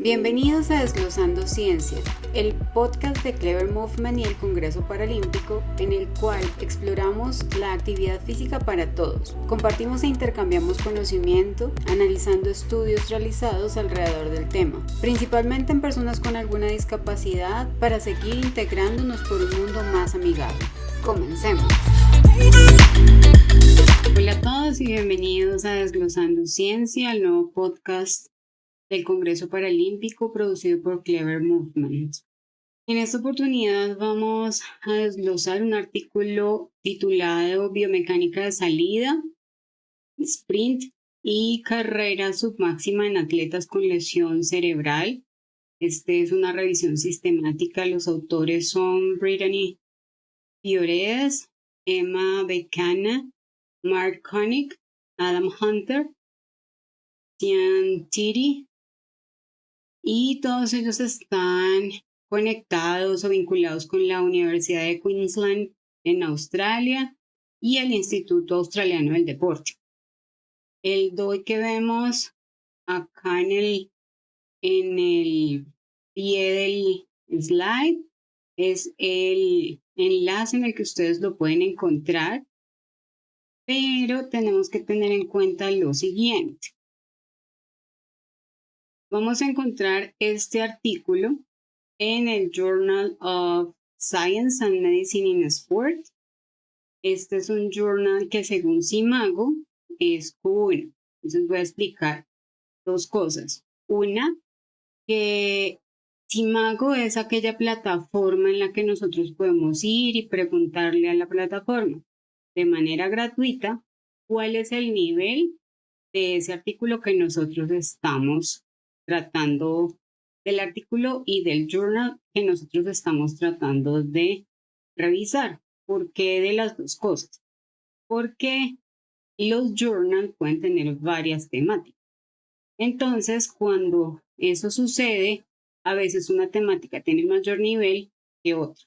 Bienvenidos a Desglosando Ciencia, el podcast de Clever Movement y el Congreso Paralímpico, en el cual exploramos la actividad física para todos. Compartimos e intercambiamos conocimiento, analizando estudios realizados alrededor del tema, principalmente en personas con alguna discapacidad, para seguir integrándonos por un mundo más amigable. Comencemos. Hola a todos y bienvenidos a Desglosando Ciencia, el nuevo podcast del Congreso Paralímpico producido por Clever Movement. En esta oportunidad vamos a desglosar un artículo titulado Biomecánica de salida, sprint y carrera submáxima en atletas con lesión cerebral. Este es una revisión sistemática. Los autores son Brittany Fioreas, Emma Becana, Mark Koenig, Adam Hunter, Tian Tiri, y todos ellos están conectados o vinculados con la Universidad de Queensland en Australia y el Instituto Australiano del Deporte. El DOI que vemos acá en el pie del slide es el enlace en el que ustedes lo pueden encontrar, pero tenemos que tener en cuenta lo siguiente. Vamos a encontrar este artículo en el Journal of Science and Medicine in Sport. Este es un journal que, según Simago, es Q1. Entonces voy a explicar dos cosas. Una, que Simago es aquella plataforma en la que nosotros podemos ir y preguntarle a la plataforma de manera gratuita cuál es el nivel de ese artículo que nosotros estamos tratando, del artículo y del journal que nosotros estamos tratando de revisar. ¿Por qué de las dos cosas? Porque los journals pueden tener varias temáticas. Entonces, cuando eso sucede, a veces una temática tiene mayor nivel que otra.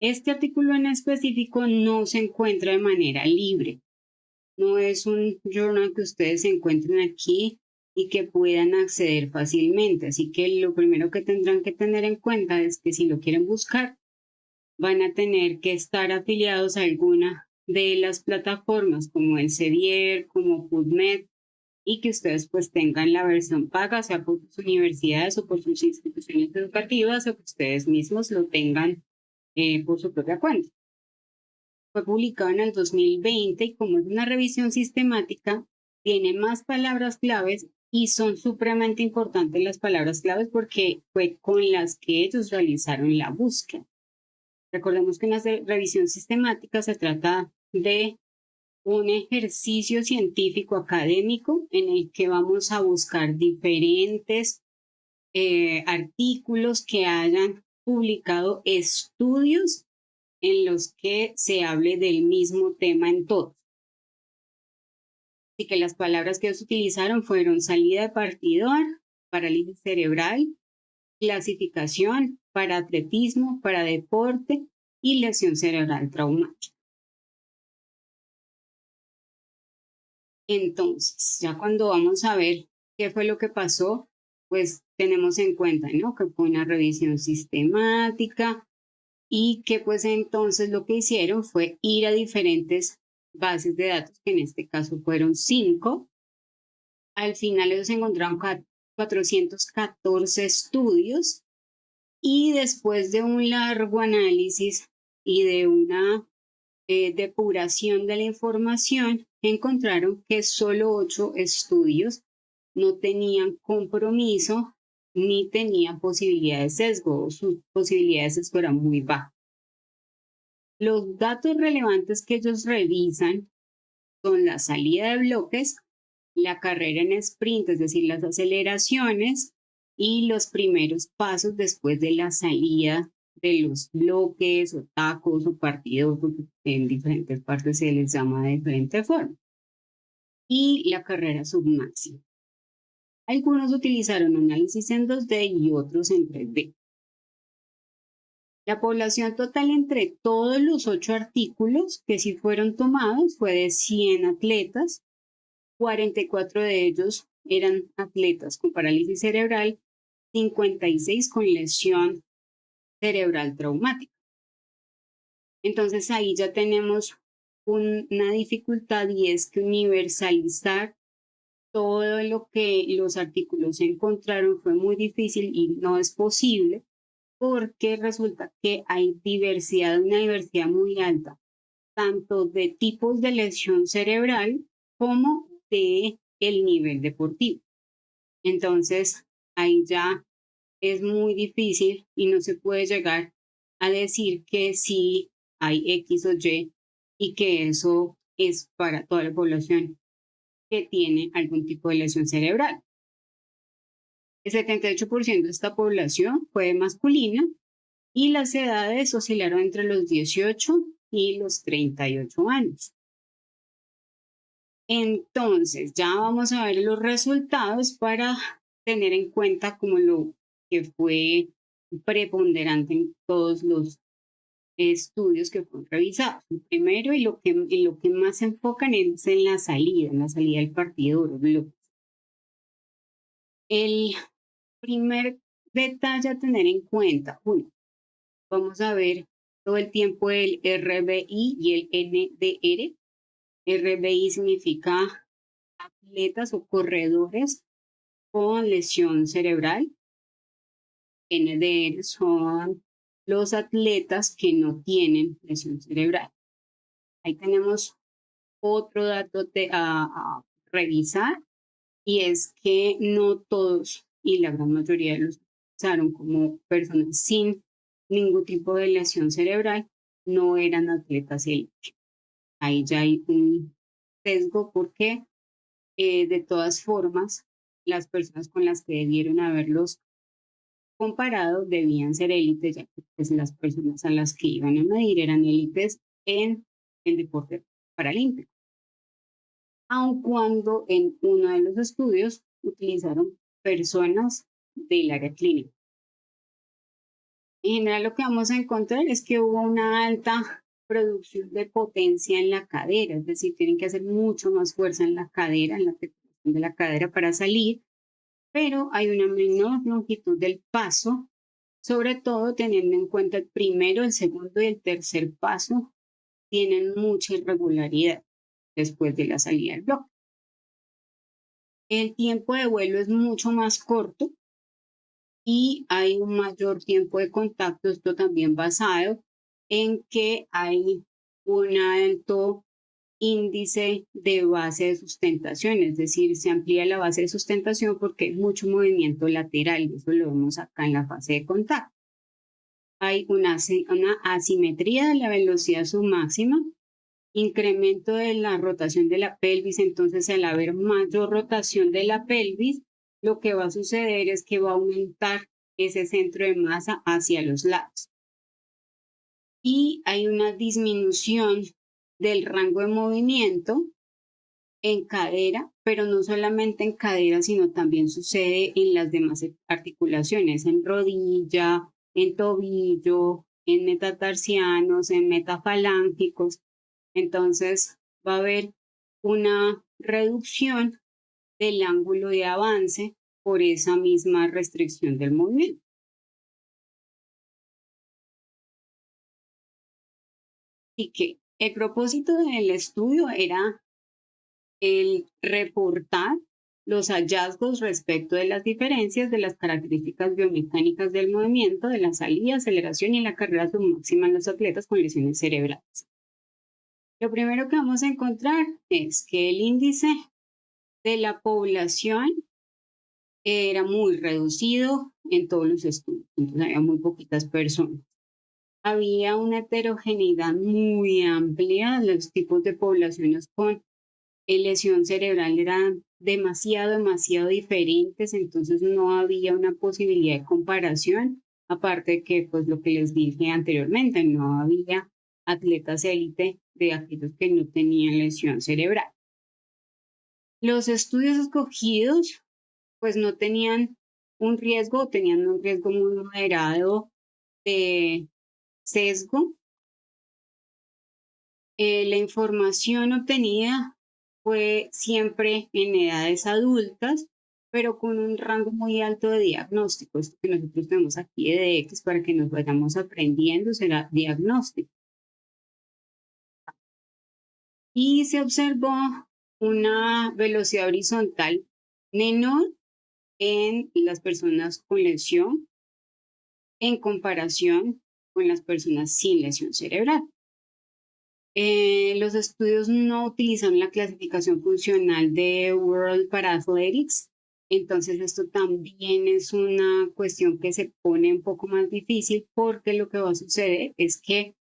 Este artículo en específico no se encuentra de manera libre. No es un journal que ustedes encuentren aquí y que puedan acceder fácilmente. Así que lo primero que tendrán que tener en cuenta es que si lo quieren buscar, van a tener que estar afiliados a alguna de las plataformas como Elsevier, como PubMed, y que ustedes pues tengan la versión paga, sea por sus universidades o por sus instituciones educativas, o que ustedes mismos lo tengan por su propia cuenta. Fue publicado en el 2020 y como es una revisión sistemática, tiene más palabras claves y son supremamente importantes las palabras claves porque fue con las que ellos realizaron la búsqueda. Recordemos que una revisión sistemática se trata de un ejercicio científico académico en el que vamos a buscar diferentes artículos que hayan publicado estudios en los que se hable del mismo tema en todos. Así que las palabras que ellos utilizaron fueron salida de partidor, parálisis cerebral, clasificación, para atletismo, para deporte y lesión cerebral traumática. Entonces, ya cuando vamos a ver qué fue lo que pasó, pues tenemos en cuenta, ¿no? Que fue una revisión sistemática y que pues entonces lo que hicieron fue ir a diferentes bases de datos, que en este caso fueron 5. Al final ellos encontraron 414 estudios y después de un largo análisis y de una depuración de la información, encontraron que solo 8 estudios no tenían compromiso ni tenían posibilidad de sesgo, sus posibilidades de sesgo eran muy bajas. Los datos relevantes que ellos revisan son la salida de bloques, la carrera en sprint, es decir, las aceleraciones y los primeros pasos después de la salida de los bloques o tacos o partidos, porque en diferentes partes se les llama de diferente forma, y la carrera submáxima. Algunos utilizaron análisis en 2D y otros en 3D. La población total entre todos los 8 artículos que sí fueron tomados fue de 100 atletas. 44 de ellos eran atletas con parálisis cerebral 56 con lesión cerebral traumática. Entonces ahí ya tenemos una dificultad, y es que universalizar todo lo que los artículos encontraron fue muy difícil y no es posible, porque resulta que hay una diversidad muy alta, tanto de tipos de lesión cerebral como de el nivel deportivo. Entonces, ahí ya es muy difícil y no se puede llegar a decir que sí hay X o y que eso es para toda la población que tiene algún tipo de lesión cerebral. El 78% de esta población fue masculina y las edades oscilaron entre los 18 y los 38 años. Entonces, ya vamos a ver los resultados para tener en cuenta como lo que fue preponderante en todos los estudios que fueron revisados. El primero, y lo que más se enfocan es en la salida del partido. El primer detalle a tener en cuenta, vamos a ver todo el tiempo el RBI y el NDR. RBI significa atletas o corredores con lesión cerebral. NDR son los atletas que no tienen lesión cerebral. Ahí tenemos otro dato a revisar, y es que no todos y la gran mayoría de los que usaron como personas sin ningún tipo de lesión cerebral no eran atletas élite. Ahí ya hay un sesgo, porque de todas formas las personas con las que debieron haberlos comparado debían ser élites, ya que pues, las personas a las que iban a medir eran élites en el deporte paralímpico. Aun cuando en uno de los estudios utilizaron personas del área clínica. En general lo que vamos a encontrar es que hubo una alta producción de potencia en la cadera, es decir, tienen que hacer mucho más fuerza en la cadera, en la articulación de la cadera para salir, pero hay una menor longitud del paso, sobre todo teniendo en cuenta el primero, el segundo y el tercer paso tienen mucha irregularidad después de la salida del bloque. El tiempo de vuelo es mucho más corto y hay un mayor tiempo de contacto, esto también basado en que hay un alto índice de base de sustentación, es decir, se amplía la base de sustentación porque hay mucho movimiento lateral, y eso lo vemos acá en la fase de contacto. Hay una asimetría de la velocidad submáxima, incremento de la rotación de la pelvis, entonces al haber mayor rotación de la pelvis, lo que va a suceder es que va a aumentar ese centro de masa hacia los lados. Y hay una disminución del rango de movimiento en cadera, pero no solamente en cadera, sino también sucede en las demás articulaciones, en rodilla, en tobillo, en metatarsianos, en metafalángicos. Entonces va a haber una reducción del ángulo de avance por esa misma restricción del movimiento. Y que el propósito del estudio era el reportar los hallazgos respecto de las diferencias de las características biomecánicas del movimiento, de la salida, aceleración y la carrera submáxima en los atletas con lesiones cerebrales. Lo primero que vamos a encontrar es que el índice de la población era muy reducido en todos los estudios, entonces había muy poquitas personas. Había una heterogeneidad muy amplia, los tipos de poblaciones con lesión cerebral eran demasiado diferentes, entonces no había una posibilidad de comparación, aparte de que, pues lo que les dije anteriormente, no había atletas élite de aquellos que no tenían lesión cerebral. Los estudios escogidos, pues no tenían tenían un riesgo muy moderado de sesgo. La información obtenida fue siempre en edades adultas, pero con un rango muy alto de diagnóstico. Esto que nosotros tenemos aquí de X para que nos vayamos aprendiendo será diagnóstico. Y se observó una velocidad horizontal menor en las personas con lesión en comparación con las personas sin lesión cerebral. Los estudios no utilizan la clasificación funcional de World Athletics, entonces esto también es una cuestión que se pone un poco más difícil porque lo que va a suceder es que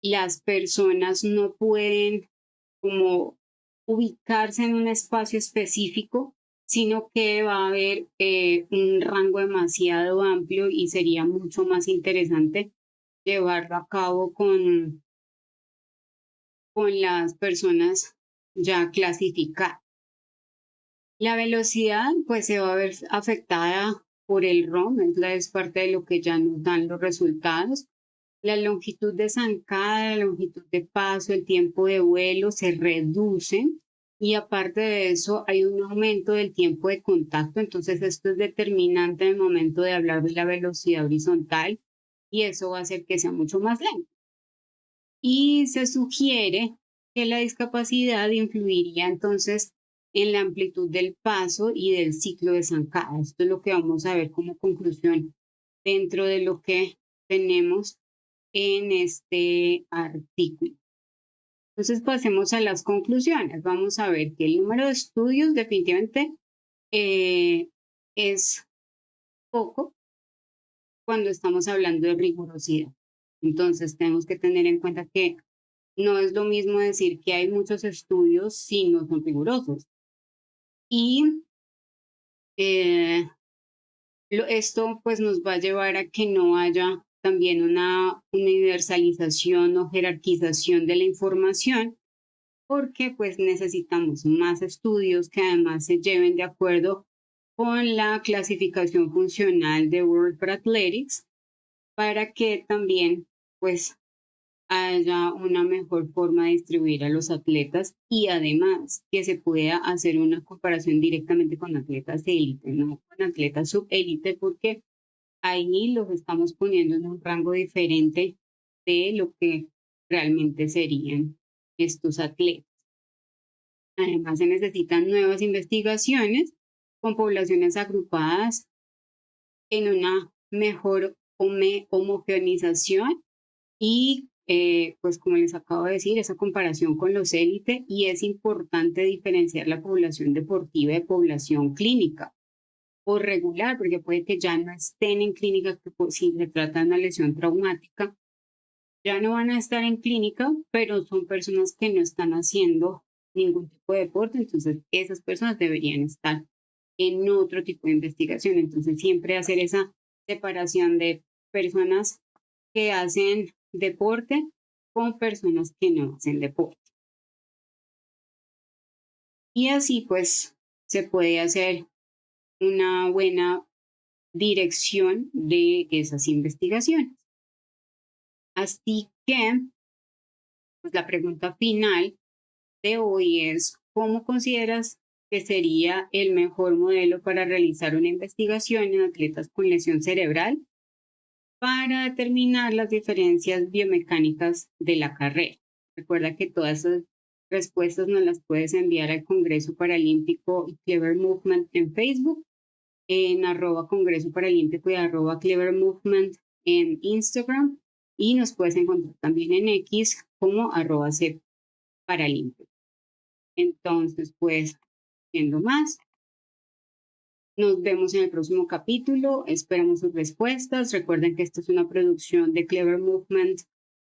las personas no pueden como ubicarse en un espacio específico, sino que va a haber un rango demasiado amplio y sería mucho más interesante llevarlo a cabo con las personas ya clasificadas. La velocidad pues se va a ver afectada por el ROM, es parte de lo que ya nos dan los resultados. La longitud de zancada, la longitud de paso, el tiempo de vuelo se reducen y aparte de eso hay un aumento del tiempo de contacto, entonces esto es determinante en el momento de hablar de la velocidad horizontal y eso va a hacer que sea mucho más lento. Y se sugiere que la discapacidad influiría entonces en la amplitud del paso y del ciclo de zancada. Esto es lo que vamos a ver como conclusión dentro de lo que tenemos en este artículo. Entonces pasemos a las conclusiones. Vamos a ver que el número de estudios definitivamente es poco cuando estamos hablando de rigurosidad. Entonces tenemos que tener en cuenta que no es lo mismo decir que hay muchos estudios si no son rigurosos. Y esto pues nos va a llevar a que no haya también una universalización o jerarquización de la información, porque pues necesitamos más estudios que además se lleven de acuerdo con la clasificación funcional de World Athletics para que también pues haya una mejor forma de distribuir a los atletas y además que se pueda hacer una comparación directamente con atletas de élite, no con atletas subélite, porque ahí los estamos poniendo en un rango diferente de lo que realmente serían estos atletas. Además, se necesitan nuevas investigaciones con poblaciones agrupadas en una mejor homogeneización y, pues como les acabo de decir, esa comparación con los élites y es importante diferenciar la población deportiva de población clínica o regular, porque puede que ya no estén en clínica, que si se trata de una lesión traumática, ya no van a estar en clínica, pero son personas que no están haciendo ningún tipo de deporte, entonces esas personas deberían estar en otro tipo de investigación. Entonces siempre hacer esa separación de personas que hacen deporte con personas que no hacen deporte. Y así pues se puede hacer una buena dirección de esas investigaciones. Así que pues la pregunta final de hoy es, ¿cómo consideras que sería el mejor modelo para realizar una investigación en atletas con lesión cerebral para determinar las diferencias biomecánicas de la carrera? Recuerda que todas esas respuestas nos las puedes enviar al Congreso Paralímpico y Clever Movement en Facebook, en @Congreso Paralímpico y @Clever Movement en Instagram y nos puedes encontrar también en X como @CParalímpico. Entonces, pues, siendo más, nos vemos en el próximo capítulo. Esperamos sus respuestas. Recuerden que esto es una producción de Clever Movement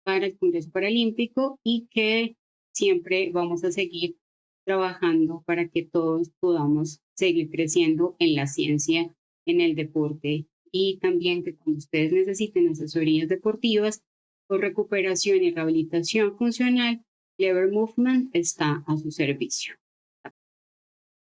para el Congreso Paralímpico y que siempre vamos a seguir trabajando para que todos podamos seguir creciendo en la ciencia, en el deporte y también que cuando ustedes necesiten asesorías deportivas o recuperación y rehabilitación funcional, Clever Movement está a su servicio.